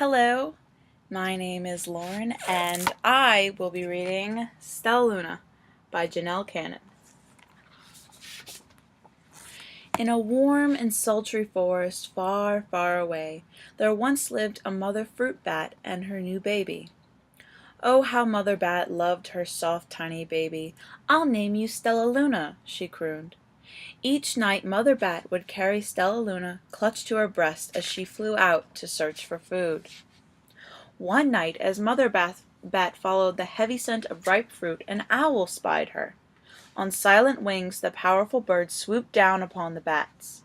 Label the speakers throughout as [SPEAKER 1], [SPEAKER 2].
[SPEAKER 1] Hello, my name is Lauren, and I will be reading Stellaluna by Janell. In a warm and sultry forest far, far away, there once lived a mother fruit bat and her new baby. Oh, how Mother Bat loved her soft, tiny baby. "I'll name you Stellaluna," she crooned. Each night Mother Bat would carry Stellaluna clutched to her breast as she flew out to search for food. One night, as Bat followed the heavy scent of ripe fruit, an owl spied her. On silent wings the powerful bird swooped down upon the bats.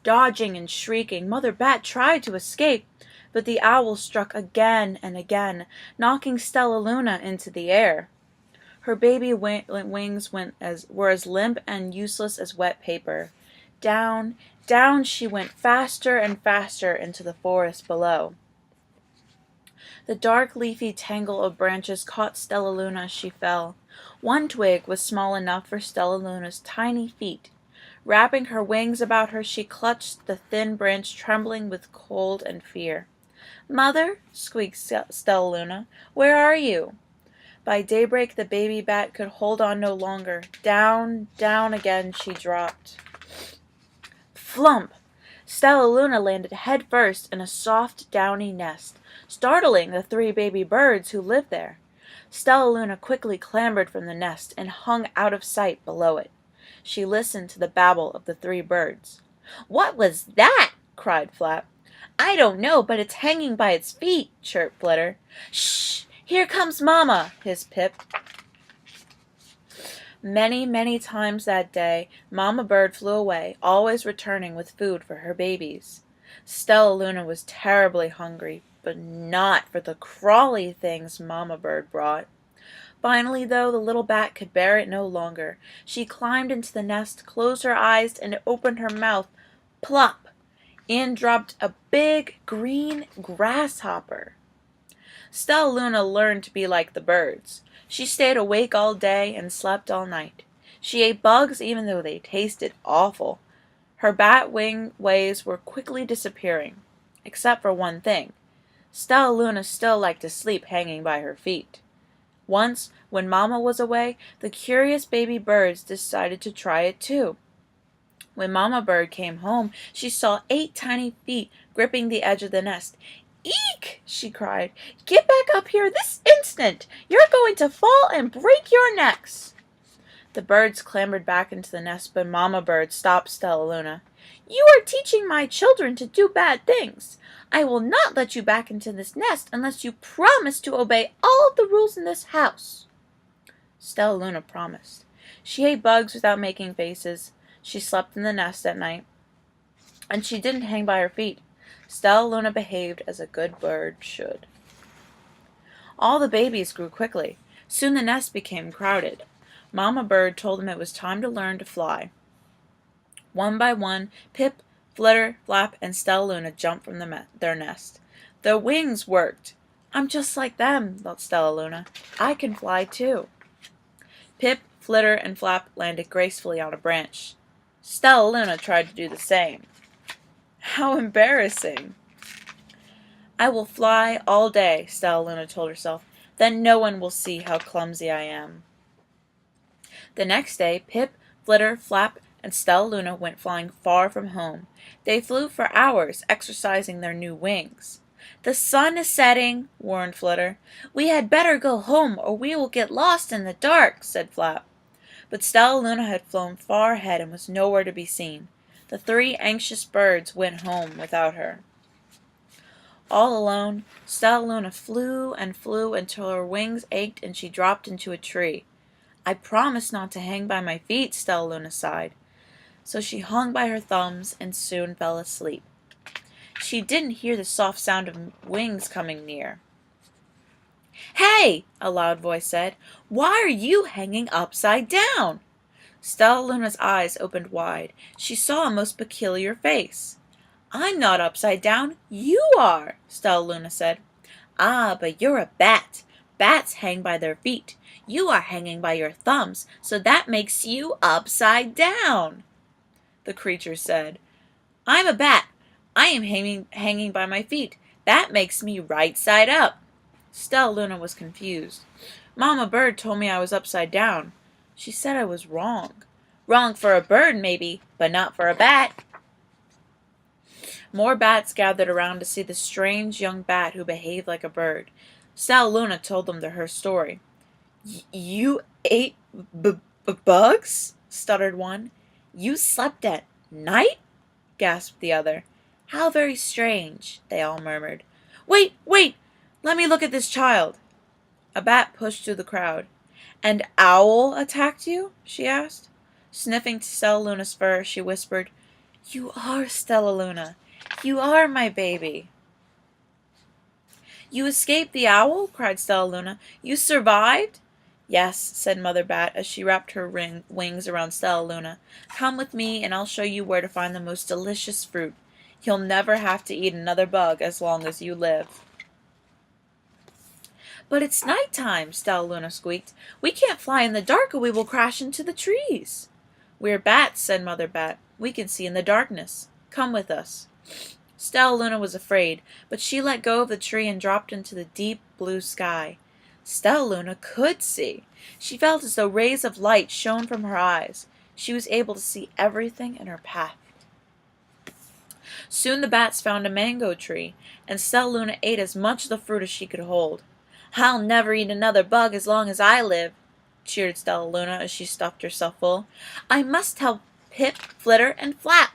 [SPEAKER 1] Dodging and shrieking, Mother Bat tried to escape, but the owl struck again and again, knocking Stellaluna into the air. Her baby wings were as limp and useless as wet paper. Down, down she went faster and faster into the forest below. The dark leafy tangle of branches caught Stellaluna as she fell. One twig was small enough for Stellaluna's tiny feet. Wrapping her wings about her, she clutched the thin branch, trembling with cold and fear. "Mother," squeaked Stellaluna, "where are you?" By daybreak the baby bat could hold on no longer. Down, down again she dropped. Flump! Stellaluna landed head first in a soft, downy nest, startling the three baby birds who lived there. Stellaluna quickly clambered from the nest and hung out of sight below it. She listened to the babble of the three birds. "What was that?" cried Flap. "I don't know, but it's hanging by its feet," chirped Flitter. "Shh! Here comes Mama!" hissed Pip. Many, many times that day, Mama Bird flew away, always returning with food for her babies. Stellaluna was terribly hungry, but not for the crawly things Mama Bird brought. Finally, though, the little bat could bear it no longer. She climbed into the nest, closed her eyes, and opened her mouth. Plop! In dropped a big green grasshopper. Stellaluna learned to be like the birds. She stayed awake all day and slept all night. She ate bugs even though they tasted awful. Her bat wing ways were quickly disappearing, except for one thing. Stellaluna still liked to sleep hanging by her feet. Once, when Mama was away, the curious baby birds decided to try it too. When Mama Bird came home, she saw 8 tiny feet gripping the edge of the nest. "Eek!" she cried. "Get back up here this instant! You're going to fall and break your necks!" The birds clambered back into the nest, but Mama Bird stopped Stellaluna. "You are teaching my children to do bad things. I will not let you back into this nest unless you promise to obey all of the rules in this house." Stellaluna promised. She ate bugs without making faces. She slept in the nest at night, and she didn't hang by her feet. Stellaluna behaved as a good bird should. All the babies grew quickly. Soon the nest became crowded. Mama Bird told them it was time to learn to fly. One by one, Pip, Flitter, Flap, and Stellaluna jumped from their nest. Their wings worked. "I'm just like them," thought Stellaluna. "I can fly too." Pip, Flitter, and Flap landed gracefully on a branch. Stellaluna tried to do the same. How embarrassing! "I will fly all day," Stellaluna told herself. "Then no one will see how clumsy I am." The next day, Pip, Flitter, Flap, and Stellaluna went flying far from home. They flew for hours, exercising their new wings. "The sun is setting," warned Flitter. "We had better go home, or we will get lost in the dark," said Flap. But Stellaluna had flown far ahead and was nowhere to be seen. The 3 anxious birds went home without her. All alone, Stellaluna flew and flew until her wings ached and she dropped into a tree. "I promised not to hang by my feet," Stellaluna sighed. So she hung by her thumbs and soon fell asleep. She didn't hear the soft sound of wings coming near. "Hey!" a loud voice said. "Why are you hanging upside down?" Stellaluna's eyes opened wide. She saw a most peculiar face. "I'm not upside down. You are," Stellaluna said. "Ah, but you're a bat. Bats hang by their feet. You are hanging by your thumbs, so that makes you upside down." The creature said, "I'm a bat. I am hanging by my feet. That makes me right side up. Stellaluna was confused. Mama Bird told me I was upside down. She said I was wrong. Wrong for a bird, maybe, but not for a bat. More bats gathered around to see the strange young bat who behaved like a bird. Stellaluna told them her story. You ate bugs? Stuttered one. You slept at night? Gasped the other. How very strange, they all murmured. Wait, wait! Let me look at this child. A bat pushed through the crowd. An owl attacked you? She asked. Sniffing Stellaluna's fur, she whispered, You are Stellaluna. You are my baby. You escaped the owl? Cried Stellaluna. You survived? Yes, said Mother Bat as she wrapped her wings around Stellaluna. Come with me and I'll show you where to find the most delicious fruit. You'll never have to eat another bug as long as you live. But it's night time, Stellaluna squeaked. We can't fly in the dark or we will crash into the trees. We're bats, said Mother Bat. We can see in the darkness. Come with us. Stellaluna was afraid, but she let go of the tree and dropped into the deep blue sky. Stellaluna could see. She felt as though rays of light shone from her eyes. She was able to see everything in her path. Soon the bats found a mango tree, and Stellaluna ate as much of the fruit as she could hold. I'll never eat another bug as long as I live, cheered Stellaluna as she stuffed herself full. I must tell Pip, Flitter, and Flap.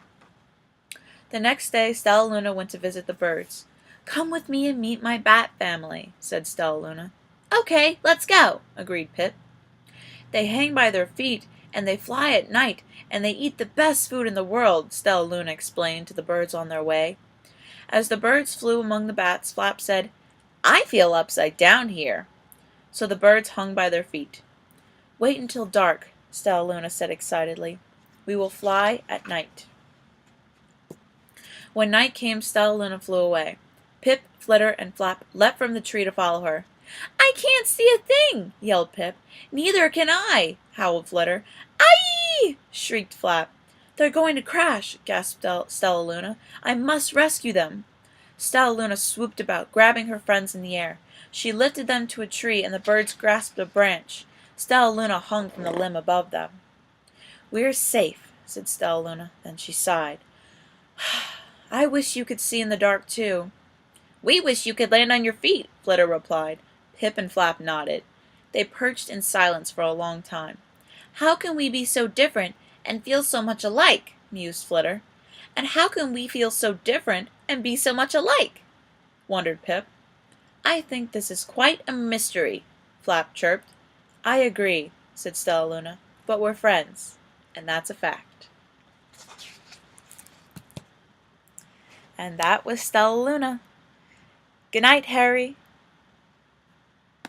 [SPEAKER 1] The next day Stellaluna went to visit the birds. Come with me and meet my bat family, said Stellaluna. Okay, let's go, agreed Pip. They hang by their feet, and they fly at night, and they eat the best food in the world, Stellaluna explained to the birds on their way. As the birds flew among the bats, Flap said, I feel upside down here. So the birds hung by their feet. Wait until dark, Stellaluna said excitedly. We will fly at night. When night came, Stellaluna flew away. Pip, Flitter, and Flap leapt from the tree to follow her. I can't see a thing, yelled Pip. Neither can I, howled Flitter. Aye! Shrieked Flap. They're going to crash, gasped Stellaluna. I must rescue them. Stellaluna swooped about, grabbing her friends in the air. She lifted them to a tree, and the birds grasped a branch. Stellaluna hung from the limb above them. We're safe, said Stellaluna. Then she sighed. I wish you could see in the dark, too. We wish you could land on your feet, Flitter replied. Pip and Flap nodded. They perched in silence for a long time. How can we be so different and feel so much alike? Mused Flitter. And how can we feel so different and be so much alike? Wondered Pip. I think this is quite a mystery, Flap chirped. I agree, said Stellaluna, but we're friends, and that's a fact. And that was Stellaluna. Good night, Harry.